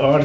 8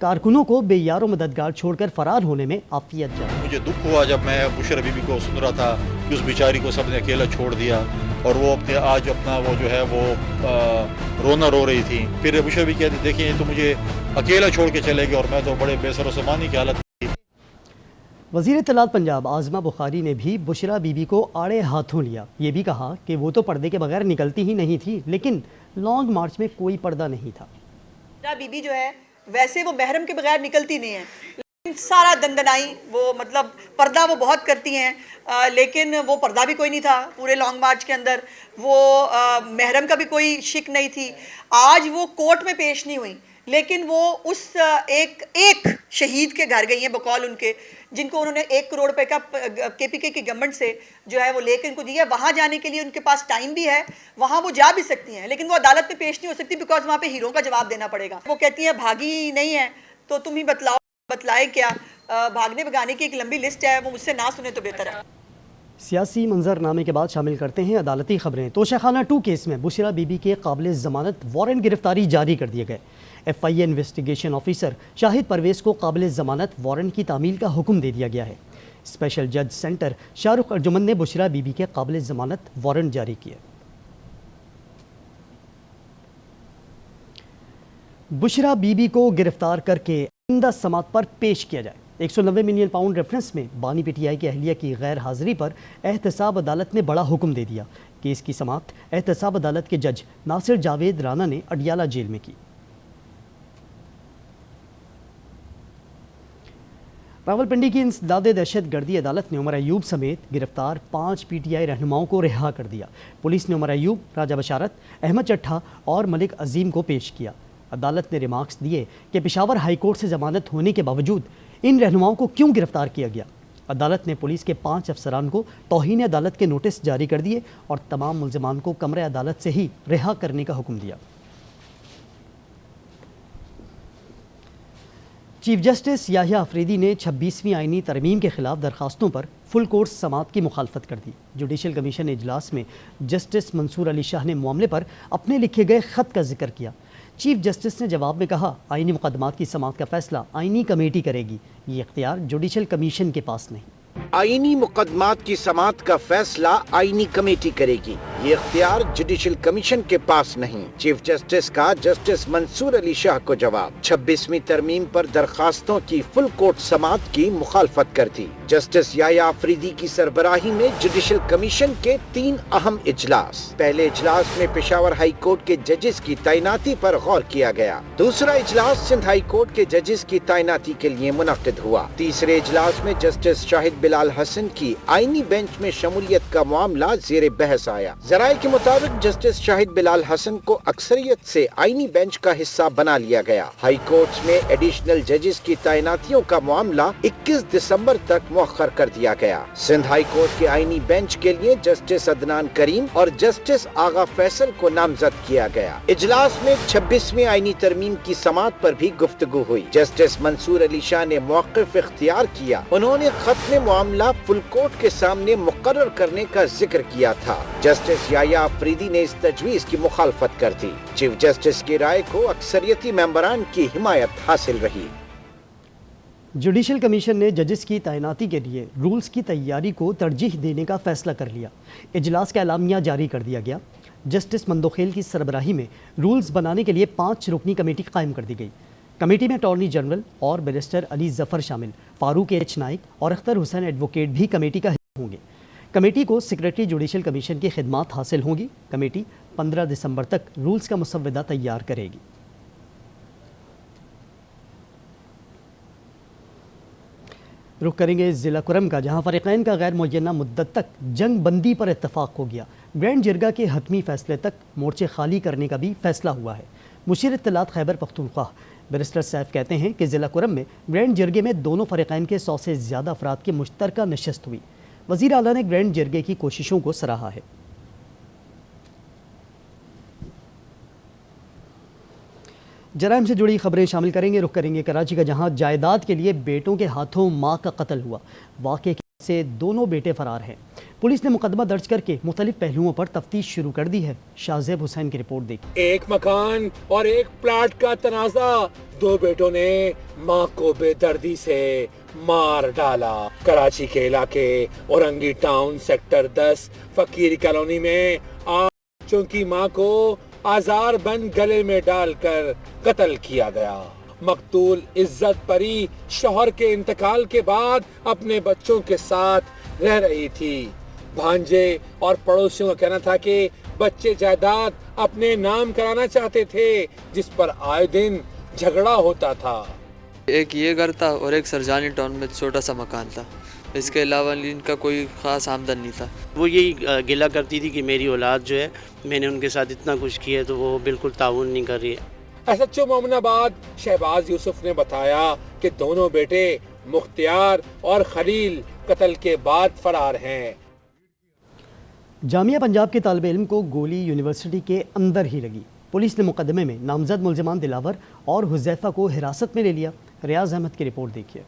کارکنوں کو بے یار و مددگار چھوڑ کر فرار ہونے میں عافیت جائے۔ مجھے دکھ ہوا جب میں بشرا بی بی کو سن رہا تھا کہ اس بیچاری کو سب نے اکیلا چھوڑ دیا، اور وہ اپنے آج اپنا وہ جو ہے وہ رونا رو رہی تھی۔ پھر بشرا بی کہتے دیکھیں یہ تو مجھے اکیلا چھوڑ کے چلے گئے اور میں تو بڑے بے سر و سامانی کی حالت۔ وزیر اطلاعات پنجاب عاظمہ بخاری نے بھی بشرا بی بی کو آڑے ہاتھوں لیا۔ یہ بھی کہا کہ وہ تو پردے کے بغیر نکلتی ہی نہیں تھی، لیکن لانگ مارچ میں کوئی پردہ نہیں تھا۔ بشرا بی بی جو ہے ویسے وہ محرم کے بغیر نکلتی نہیں ہے، لیکن سارا دندنائی وہ مطلب پردہ وہ بہت کرتی ہیں، لیکن وہ پردہ بھی کوئی نہیں تھا پورے لانگ مارچ کے اندر، وہ محرم کا بھی کوئی شک نہیں تھی۔ آج وہ کورٹ میں پیش نہیں ہوئی، لیکن وہ اس ایک شہید کے گھر گئی ہیں بقول ان کے، جن کو انہوں نے 1 کروڑ روپے کا KPK کی گورنمنٹ سے جو ہے وہ لے کے ان کو دیا۔ وہاں جانے کے لیے ان کے پاس ٹائم بھی ہے، وہاں وہ جا بھی سکتی ہیں، لیکن وہ عدالت میں پیش نہیں ہو سکتی بیکاز وہاں پہ ہیرو کا جواب دینا پڑے گا۔ وہ کہتی ہیں بھاگی نہیں ہے تو تم ہی بتلائے کیا، بھاگنے بگانے کی ایک لمبی لسٹ ہے، وہ مجھ سے نہ سنے تو بہتر ہے۔ سیاسی منظر نامے کے بعد شامل کرتے ہیں عدالتی خبریں۔ توشہ خانہ 2 کیس میں بشرا بی بی کے قابل ضمانت وارنٹ گرفتاری جاری کر دیے گئے۔ FIA انویسٹیگیشن آفیسر شاہد پرویز کو قابل ضمانت وارنٹ کی تعمیل کا حکم دے دیا گیا ہے۔ اسپیشل جج سینٹر شاہ رخ ارجمن نے بشرا بی بی کے قابل ضمانت وارنٹ جاری کیا۔ بشرا بی بی کو گرفتار کر کے آئندہ سماعت پر پیش کیا جائے۔ 190 ملین پاؤنڈ ریفرنس میں بانی PTI کی اہلیہ کی غیر حاضری پر احتساب عدالت نے بڑا حکم دے دیا۔ کیس کی سماعت احتساب عدالت کے جج ناصر جاوید رانا نے اڈیالہ جیل میں کی۔ راولپنڈی کی انسداد دہشت گردی عدالت نے عمر ایوب سمیت گرفتار 5 PTI رہنماؤں کو رہا کر دیا۔ پولیس نے عمر ایوب، راجہ بشارت، احمد چٹھا اور ملک عظیم کو پیش کیا۔ عدالت نے ریمارکس دیے کہ پشاور ہائی کورٹ سے ضمانت ہونے کے باوجود ان رہنماؤں کو کیوں گرفتار کیا گیا۔ عدالت نے پولیس کے 5 افسران کو توہین عدالت کے نوٹس جاری کر دیے اور تمام ملزمان کو کمرہ عدالت سے ہی رہا کرنے کا حکم دیا۔ چیف جسٹس یحییٰ آفریدی نے 26ویں آئینی ترمیم کے خلاف درخواستوں پر فل کورٹ سماعت کی مخالفت کر دی۔ جوڈیشل کمیشن اجلاس میں جسٹس منصور علی شاہ نے معاملے پر اپنے لکھے گئے خط کا ذکر کیا۔ چیف جسٹس نے جواب میں کہا آئینی مقدمات کی سماعت کا فیصلہ آئینی کمیٹی کرے گی، یہ اختیار جوڈیشل کمیشن کے پاس نہیں۔ آئینی مقدمات کی سماعت کا فیصلہ آئینی کمیٹی کرے گی، یہ اختیار جوڈیشل کمیشن کے پاس نہیں۔ چیف جسٹس کا جسٹس منصور علی شاہ کو جواب۔ 26ویں ترمیم پر درخواستوں کی فل کورٹ سماعت کی مخالفت کر دی۔ جسٹس یحییٰ آفریدی کی سربراہی میں جوڈیشل کمیشن کے 3 اہم اجلاس۔ پہلے اجلاس میں پشاور ہائی کورٹ کے ججز کی تعیناتی پر غور کیا گیا۔ دوسرا اجلاس سندھ ہائی کورٹ کے ججز کی تعیناتی کے لیے منعقد ہوا۔ تیسرے اجلاس میں جسٹس شاہد بلال حسن کی آئینی بینچ میں شمولیت کا معاملہ زیر بحث آیا۔ ذرائع کے مطابق جسٹس شاہد بلال حسن کو اکثریت سے آئینی بینچ کا حصہ بنا لیا گیا۔ ہائی کورٹس میں ایڈیشنل ججز کی تعیناتیوں کا معاملہ 21 دسمبر تک مؤخر کر دیا گیا۔ سندھ ہائی کورٹ کے آئینی بینچ کے لیے جسٹس عدنان کریم اور جسٹس آغا فیصل کو نامزد کیا گیا۔ اجلاس میں 26ویں آئینی ترمیم کی سماعت پر بھی گفتگو ہوئی۔ جسٹس منصور علی شاہ نے موقف اختیار کیا۔ انہوں نے ختم معاملہ فل کورٹ کے سامنے مقرر کرنے کا ذکر کیا تھا۔ جسٹس یحییٰ آفریدی نے اس تجویز کی مخالفت کر دی۔ چیف جسٹس کی رائے کو اکثریتی ممبران کی حمایت حاصل رہی۔ جوڈیشل کمیشن نے ججز کی تعیناتی کے لیے رولز کی تیاری کو ترجیح دینے کا فیصلہ کر لیا۔ اجلاس کا اعلامیہ جاری کر دیا گیا۔ جسٹس مندوخیل کی سربراہی میں رولز بنانے کے لیے 5 رکنی کمیٹی قائم کر دی گئی۔ کمیٹی میں اٹارنی جنرل اور بیرسٹر علی ظفر شامل، فاروق ایچ نائک اور اختر حسین ایڈوکیٹ بھی کمیٹی کا حصہ ہوں گے۔ کمیٹی کو سیکریٹری جوڈیشل کمیشن کی خدمات حاصل ہوں گی۔ کمیٹی 15 دسمبر تک رولز کا مسودہ تیار کرے گی۔ رخ کریں گے ضلع کرم کا، جہاں فریقین کا غیر معینہ مدت تک جنگ بندی پر اتفاق ہو گیا۔ گرینڈ جرگہ کے حتمی فیصلے تک مورچے خالی کرنے کا بھی فیصلہ ہوا ہے۔ مشیر اطلاعات خیبر پختونخوا بیرسٹر سیف کہتے ہیں کہ ضلع کرم میں گرینڈ جرگے میں دونوں فریقین کے 100 سے زیادہ افراد کی مشترکہ نشست ہوئی۔ وزیر اعلیٰ نے گرینڈ جرگے کی کوششوں کو سراہا ہے۔ جرائم سے جڑی خبریں شامل کریں گے۔ رخ کریں گے کراچی کا، جہاں جائیداد کے لیے بیٹوں کے ہاتھوں ماں کا قتل ہوا۔ واقعے سے دونوں بیٹے فرار ہیں۔ پولیس نے مقدمہ درج کر کے مختلف پہلوؤں پر تفتیش شروع کر دی ہے۔ شاہ زیب حسین کی رپورٹ دیکھیں۔ ایک مکان اور ایک پلاٹ کا تنازع دو بیٹوں نے ماں کو بے دردی سے مار ڈالا۔ کراچی کے علاقے اورنگی ٹاؤن سیکٹر 10 فقیر کالونی میں آج بچوں کی ماں کو آزار بند گلے میں ڈال کر قتل کیا گیا۔ مقتول عزت پری شوہر کے انتقال کے بعد اپنے بچوں کے ساتھ رہ رہی تھی۔ بھانجے اور پڑوسیوں کا کہنا تھا کہ بچے جائیداد اپنے نام کرانا چاہتے تھے، جس پر آئے دن جھگڑا ہوتا تھا۔ ایک یہ گھر تھا اور ایک سرجانی ٹاؤن میں چھوٹا سا مکان تھا، اس کے علاوہ ان کا کوئی خاص آمدن نہیں تھا۔ وہ یہی گلہ کرتی تھی کہ میری اولاد جو ہے، میں نے ان کے ساتھ اتنا کچھ کیا ہے تو وہ بالکل تعاون نہیں کر رہی ہے۔ SHO مومن آباد شہباز یوسف نے بتایا کہ دونوں بیٹے مختار اور خلیل قتل کے بعد فرار ہیں۔ جامعہ پنجاب کے طالب علم کو گولی یونیورسٹی کے اندر ہی لگی۔ پولیس نے مقدمے میں نامزد ملزمان دلاور اور حذیفہ کو حراست میں لے لیا۔ ریاض احمد کی رپورٹ دیکھیے۔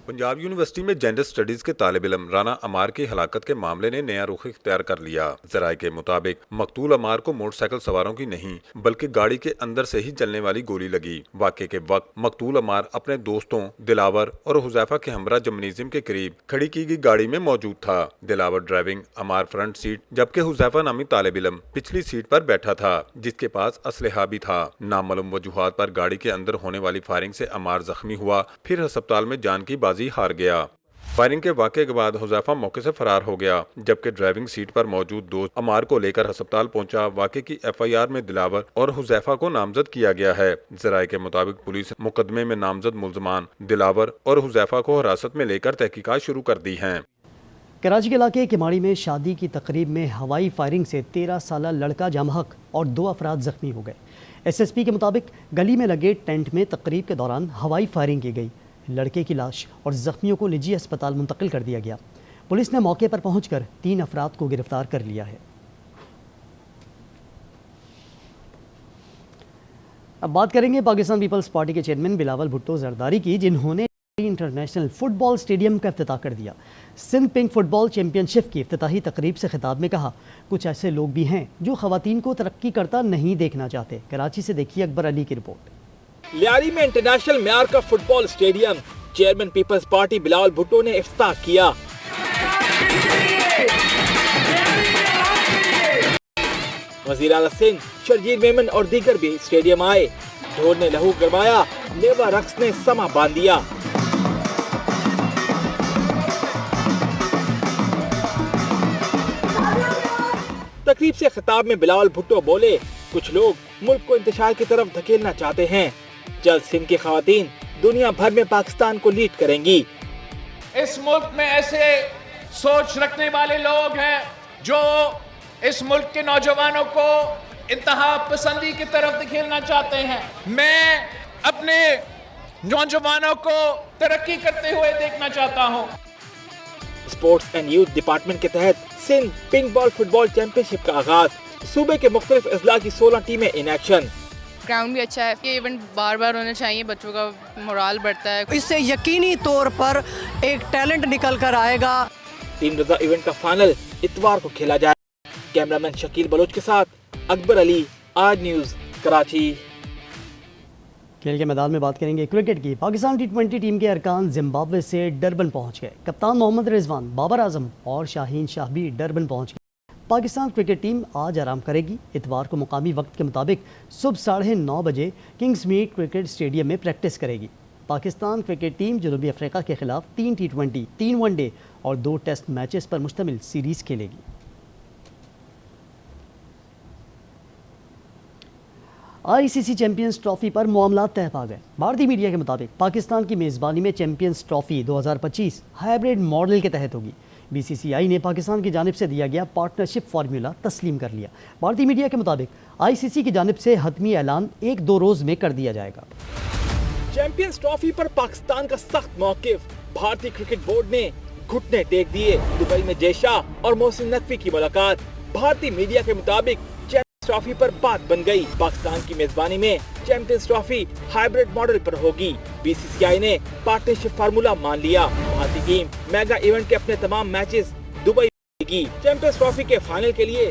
پنجاب یونیورسٹی میں جینڈر سٹڈیز کے طالب علم رانا عمار کی ہلاکت کے معاملے نے نیا رخ اختیار کر لیا۔ ذرائع کے مطابق مقتول عمار کو موٹر سائیکل سواروں کی نہیں بلکہ گاڑی کے اندر سے ہی چلنے والی گولی لگی۔ واقعے کے وقت مقتول عمار اپنے دوستوں دلاور اور حذیفہ کے ہمراہ جمنیزیم کے قریب کھڑی کی گئی گاڑی میں موجود تھا۔ دلاور ڈرائیونگ، عمار فرنٹ سیٹ، جبکہ حذیفہ نامی طالب علم پچھلی سیٹ پر بیٹھا تھا جس کے پاس اسلحہ بھی تھا۔ نامعلوم وجوہات پر گاڑی کے اندر ہونے والی فائرنگ سے عمار زخمی ہوا، پھر ہسپتال میں جان کی بازی ہار گیا۔ فائرنگ کے واقعے کے بعد حذیفہ موقع سے فرار ہو گیا، جبکہ ڈرائیونگ سیٹ پر موجود دوست عمار کو لے کر ہسپتال پہنچا۔ واقعے کی FIR میں دلاور اور حذیفہ کو نامزد کیا گیا ہے۔ ذرائع کے مطابق پولیس مقدمے میں نامزد ملزمان دلاور اور حذیفہ کو حراست میں لے کر تحقیقات شروع کر دی ہیں۔ کراچی کے علاقے کماڑی میں شادی کی تقریب میں ہوائی فائرنگ سے 13 سالہ لڑکا جاں بحق اور 2 افراد زخمی ہو گئے۔ SSP کے مطابق گلی میں لگے ٹینٹ میں تقریب کے دوران ہوائی فائرنگ کی گئی۔ لڑکے کی لاش اور زخمیوں کو نجی اسپتال منتقل کر دیا گیا۔ پولیس نے موقع پر پہنچ کر 3 افراد کو گرفتار کر لیا ہے۔ اب بات کریں گے پاکستان پیپلز پارٹی کے چیئرمین بلاول بھٹو زرداری کی، جنہوں نے انٹرنیشنل فٹ بال اسٹیڈیم کا افتتاح کر دیا۔ سندھ پنک فٹ بال چیمپئن شپ کی افتتاحی تقریب سے خطاب میں کہا، کچھ ایسے لوگ بھی ہیں جو خواتین کو ترقی کرتا نہیں دیکھنا چاہتے۔ کراچی سے دیکھیے اکبر علی کی رپورٹ۔ لیاری میں انٹرنیشنل معیار کا football stadium chairman Peoples Party Bilawal Bhutto نے افتتاح کیا۔ وزیر اعلیٰ سندھ شرجیل میمن اور دیگر بھی اسٹیڈیم آئے۔ ڈھول نے لہو گرمایا، لیوا رقص نے سما باندھ دیا۔ تقریب سے خطاب میں بلاول بھٹو بولے، کچھ لوگ ملک کو انتشار کی طرف دھکیلنا چاہتے ہیں۔ جلد سندھ کی خواتین دنیا بھر میں پاکستان کو لیڈ کریں گی۔ اس ملک میں ایسے سوچ رکھنے والے لوگ ہیں جو اس ملک کے نوجوانوں کو انتہا پسندی کی طرف دھکیلنا چاہتے ہیں۔ میں اپنے نوجوانوں کو ترقی کرتے ہوئے دیکھنا چاہتا ہوں۔ اسپورٹس اینڈ یوتھ ڈپارٹمنٹ کے تحت سندھ پنک بال فٹ بال چیمپئن شپ کا آغاز۔ صوبے کے مختلف اضلاع کی 16 ٹیمیں ان ایکشن۔ گراؤنڈ بھی اچھا ہے، یہ ایونٹ بار بار ہونا چاہیے، بچوں کا مورال بڑھتا ہے۔ اس سے یقینی طور پر ایک ٹیلنٹ نکل کر آئے گا۔ ٹیم رضا ایونٹ کا فائنل اتوار کو کھیلا جائے۔ کیمرامین شکیل بلوچ کے ساتھ اکبر علی، آج نیوز، کراچی۔ کھیل کے میدان میں بات کریں گے کرکٹ کی۔ پاکستان T20 ٹیم کے ارکان زمبابوے سے ڈربن پہنچ گئے۔ کپتان محمد رضوان، بابر اعظم اور شاہین شاہ بھی ڈربن پہنچ گئے۔ پاکستان کرکٹ ٹیم آج آرام کرے گی۔ اتوار کو مقامی وقت کے مطابق صبح 9:30 بجے کنگز میٹ کرکٹ اسٹیڈیم میں پریکٹس کرے گی۔ پاکستان کرکٹ ٹیم جنوبی افریقہ کے خلاف 3 T20، 3 ون ڈے اور 2 ٹیسٹ میچز پر مشتمل سیریز کھیلے گی۔ ICC چیمپئنز ٹرافی پر معاملات طے پا گئے۔ بھارتی میڈیا کے مطابق پاکستان کی میزبانی میں چیمپئنز ٹرافی 2025 ہائبرڈ ماڈل کے تحت ہوگی۔ BCCI نے پاکستان کی جانب سے دیا گیا پارٹنرشپ فارمولا تسلیم کر لیا۔ بھارتی میڈیا کے مطابق ICC کی جانب سے حتمی اعلان 1-2 روز میں کر دیا جائے گا۔ چیمپئنز ٹرافی پر پاکستان کا سخت موقف، بھارتی کرکٹ بورڈ نے گھٹنے ٹیک دیے۔ دبئی میں جے شاہ اور محسن نقوی کی ملاقات۔ بھارتی میڈیا کے مطابق ٹرافی پر بات بن گئی۔ پاکستان کی میزبانی میں چیمپئنز ٹرافی ہائبرڈ ماڈل پر ہوگی۔ BCCI نے پارٹنرشپ فارمولا مان لیا۔ بھارتی ٹیم میگا ایونٹ کے اپنے تمام میچز دبئی میں گی۔ چیمپئنز ٹرافی کے فائنل کے لیے